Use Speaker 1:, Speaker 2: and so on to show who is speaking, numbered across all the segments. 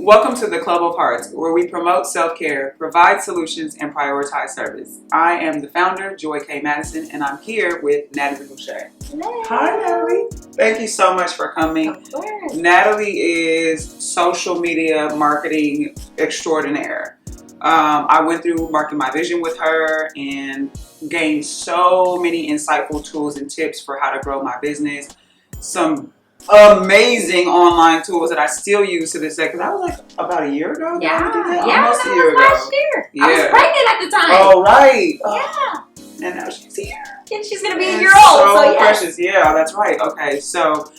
Speaker 1: Welcome to the Club of Hearts, where we promote self-care, provide solutions, and prioritize service. I am the founder, Joy K. Madison, and I'm here with Natalie Gouché.
Speaker 2: Hello.
Speaker 1: Hi, Natalie. Thank you so much for coming.
Speaker 2: Of course.
Speaker 1: Natalie is social media marketing extraordinaire. I went through Marketing My Vision with her and gained so many insightful tools and tips for how to grow my business. Some amazing online tools that I still use to this day, because I was like about a year ago.
Speaker 2: Almost a year ago. Last year.
Speaker 1: Yeah.
Speaker 2: I was pregnant at the time.
Speaker 1: Oh, right.
Speaker 2: Yeah.
Speaker 1: And now she's here.
Speaker 2: And she's going to be a year old. So yes.
Speaker 1: Precious. Yeah, that's right. Okay, so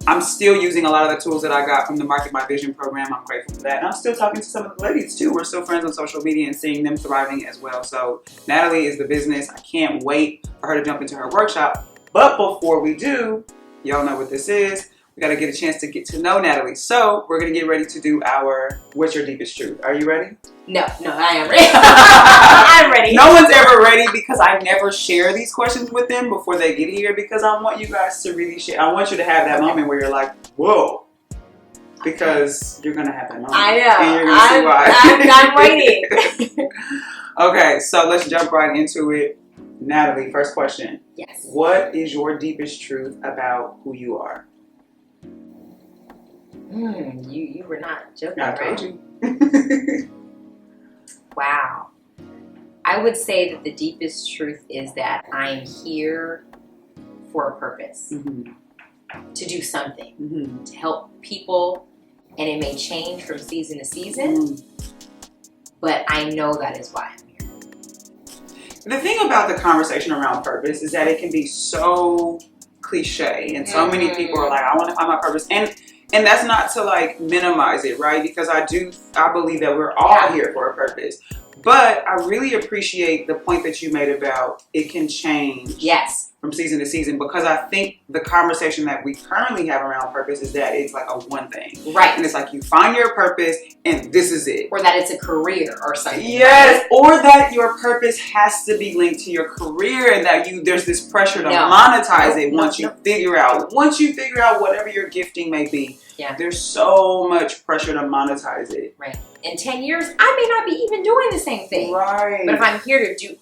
Speaker 1: I'm still using a lot of the tools that I got from the Market My Vision program. I'm grateful for that. And I'm still talking to some of the ladies too. We're still friends on social media and seeing them thriving as well. So Natalie is the business. I can't wait for her to jump into her workshop. But before we do, y'all know what this is. We got to get a chance to get to know Natalie. So we're going to get ready to do our What's Your Deepest Truth. Are you ready?
Speaker 2: No, I am ready. I'm ready.
Speaker 1: No one's ever ready because I never share these questions with them before they get here, because I want you guys to really share. I want you to have that moment where you're like, whoa. Because you're going to have that moment.
Speaker 2: I know.
Speaker 1: And you're going to see why.
Speaker 2: I'm waiting.
Speaker 1: Okay, so let's jump right into it. Natalie, first question.
Speaker 2: Yes.
Speaker 1: What is your deepest truth about who you are?
Speaker 2: You were not joking,
Speaker 1: I
Speaker 2: right?
Speaker 1: told you.
Speaker 2: Wow. I would say that the deepest truth is that I'm here for a purpose, to do something, to help people, and it may change from season to season, but I know that is why I'm here.
Speaker 1: The thing about the conversation around purpose is that it can be so cliche, and so many people are like, I want to find my purpose. And that's not to like minimize it, right? Because I believe that we're all here for a purpose. But I really appreciate the point that you made about it can change from season to season, because I think the conversation that we currently have around purpose is that it's like a one thing.
Speaker 2: Right.
Speaker 1: And it's like you find your purpose and this is it.
Speaker 2: Or that it's a career or something.
Speaker 1: Yes. Right? Or that your purpose has to be linked to your career, and that there's this pressure to monetize it once you figure out whatever your gifting may be.
Speaker 2: Yeah.
Speaker 1: There's so much pressure to monetize it.
Speaker 2: Right. In 10 years, I may not be even doing the same thing.
Speaker 1: Right.
Speaker 2: But if I'm here to do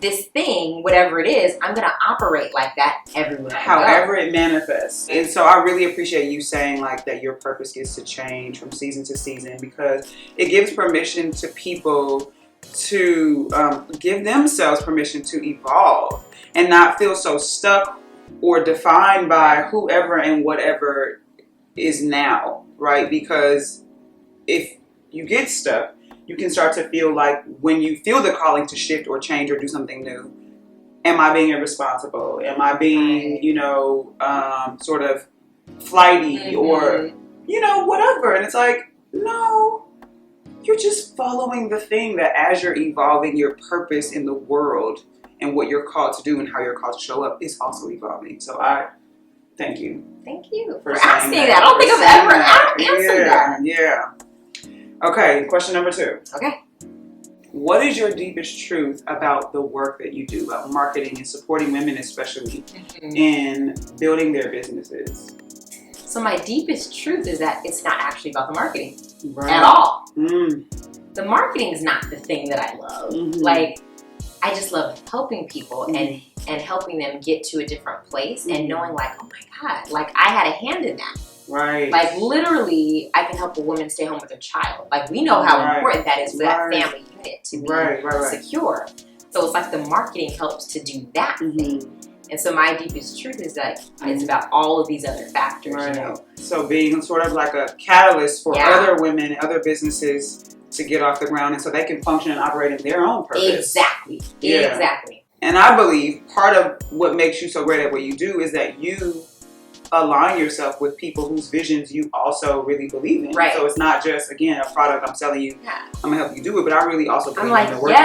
Speaker 2: this thing, whatever it is, I'm going to operate like that everywhere.
Speaker 1: However it manifests. And so I really appreciate you saying like that your purpose gets to change from season to season, because it gives permission to people to give themselves permission to evolve and not feel so stuck or defined by whoever and whatever is now, right? Because if you get stuck, you can start to feel like, when you feel the calling to shift or change or do something new, am I being irresponsible? Am I being, sort of flighty or, whatever? And it's like, no, you're just following the thing that as you're evolving, your purpose in the world and what you're called to do and how you're called to show up is also evolving. So thank you.
Speaker 2: Thank you for asking that. I don't think I've ever answered that.
Speaker 1: Yeah. Okay, question number 2.
Speaker 2: Okay.
Speaker 1: What is your deepest truth about the work that you do, about marketing and supporting women, especially in building their businesses?
Speaker 2: So my deepest truth is that it's not actually about the marketing at all. The marketing is not the thing that I love. Like, I just love helping people and helping them get to a different place and knowing like, oh my God, like I had a hand in that.
Speaker 1: Right.
Speaker 2: Like literally, I can help a woman stay home with her child. Like we know how important that is for that family unit to be secure. So it's like the marketing helps to do that thing. And so my deepest truth is that it's about all of these other factors,
Speaker 1: So being sort of like a catalyst for other women and other businesses to get off the ground, and so they can function and operate in their own purpose.
Speaker 2: Exactly.
Speaker 1: And I believe part of what makes you so great at what you do is that you align yourself with people whose visions you also really believe in. Right. So it's not just, again, a product I'm selling you, I'm going to help you do it, but I really also believe in the work.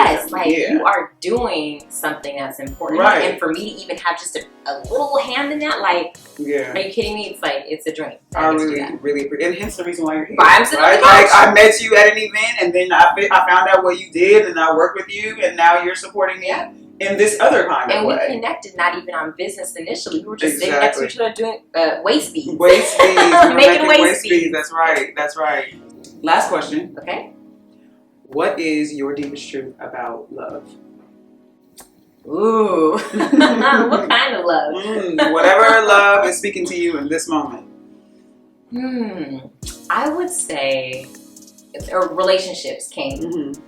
Speaker 2: You are doing something that's important. Right. And for me to even have just a little hand in that, like, are you kidding me? It's like, it's a dream.
Speaker 1: I really appreciate it. And hence the reason why you're here.
Speaker 2: I'm
Speaker 1: right? Like, I met you at an event, and then I found out what you did, and I worked with you, and now you're supporting me. In this other kind of way.
Speaker 2: And we connected not even on business initially. We were just sitting next to each other doing waist beads.
Speaker 1: Waist beads.
Speaker 2: Making waist beads.
Speaker 1: That's right. Last question.
Speaker 2: Okay.
Speaker 1: What is your deepest truth about love?
Speaker 2: Ooh. What kind of love?
Speaker 1: Whatever love is speaking to you in this moment.
Speaker 2: I would say, or relationships came,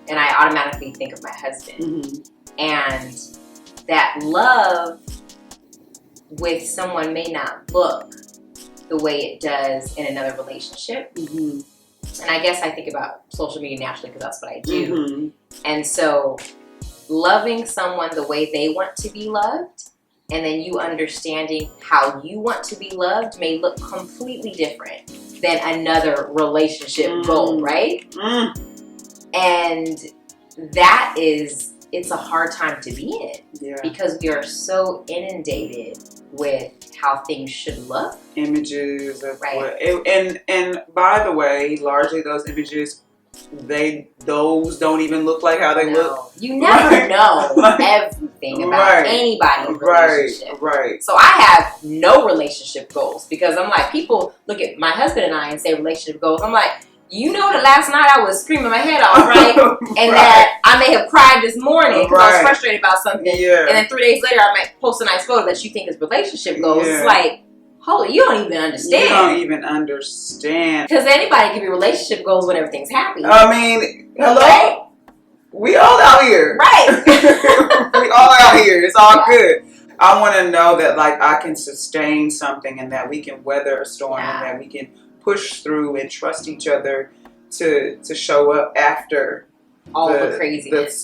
Speaker 2: and I automatically think of my husband. And that love with someone may not look the way it does in another relationship. And I guess I think about social media naturally because that's what I do. And so loving someone the way they want to be loved, and then you understanding how you want to be loved may look completely different than another relationship goal, right? And that is, it's a hard time to be in because we are so inundated with how things should look. Images of
Speaker 1: what, and by the way, largely those images, those don't even look like how they look.
Speaker 2: You never know everything about anybody's relationship.
Speaker 1: Right.
Speaker 2: So I have no relationship goals because I'm like, people look at my husband and I and say relationship goals. I'm like, you know that last night I was screaming my head off, right? And that I may have cried this morning because I was frustrated about something. And then 3 days later I might post a nice photo that you think is relationship goals. It's like, holy, you don't even understand.
Speaker 1: You don't even understand.
Speaker 2: Because anybody can be relationship goals when everything's happy.
Speaker 1: I mean, hello? Right? We all out here.
Speaker 2: Right.
Speaker 1: We all out here. It's all good. I want to know that like I can sustain something and that we can weather a storm and that we can push through and trust each other to show up after
Speaker 2: all the craziness.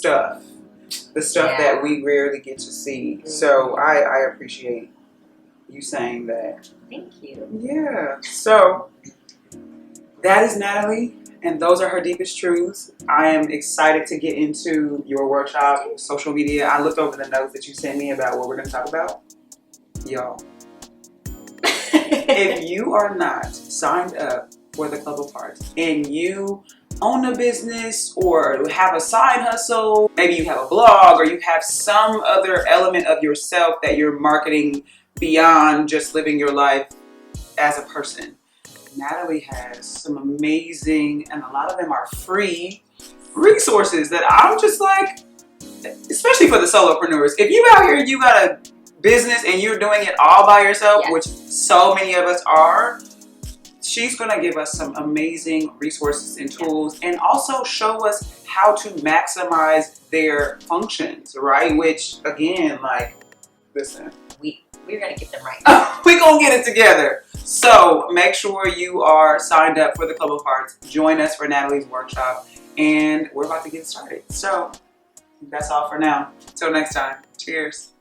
Speaker 1: The stuff that we rarely get to see. So I appreciate you saying that.
Speaker 2: Thank you.
Speaker 1: Yeah. So that is Natalie, and those are her deepest truths. I am excited to get into your workshop, social media. I looked over the notes that you sent me about what we're going to talk about. Y'all, if you are not signed up for the Club of Hearts and you own a business or have a side hustle, maybe you have a blog or you have some other element of yourself that you're marketing beyond just living your life as a person, Natalie has some amazing, and a lot of them are free, resources that I'm just like, especially for the solopreneurs. If you out here and you got a business and you're doing it all by yourself, which so many of us are, she's going to give us some amazing resources and tools and also show us how to maximize their functions, right? Which, again, like, listen.
Speaker 2: We're going to get them right.
Speaker 1: We're going to get it together. So make sure you are signed up for the Club of Hearts. Join us for Natalie's workshop. And we're about to get started. So that's all for now. Till next time. Cheers.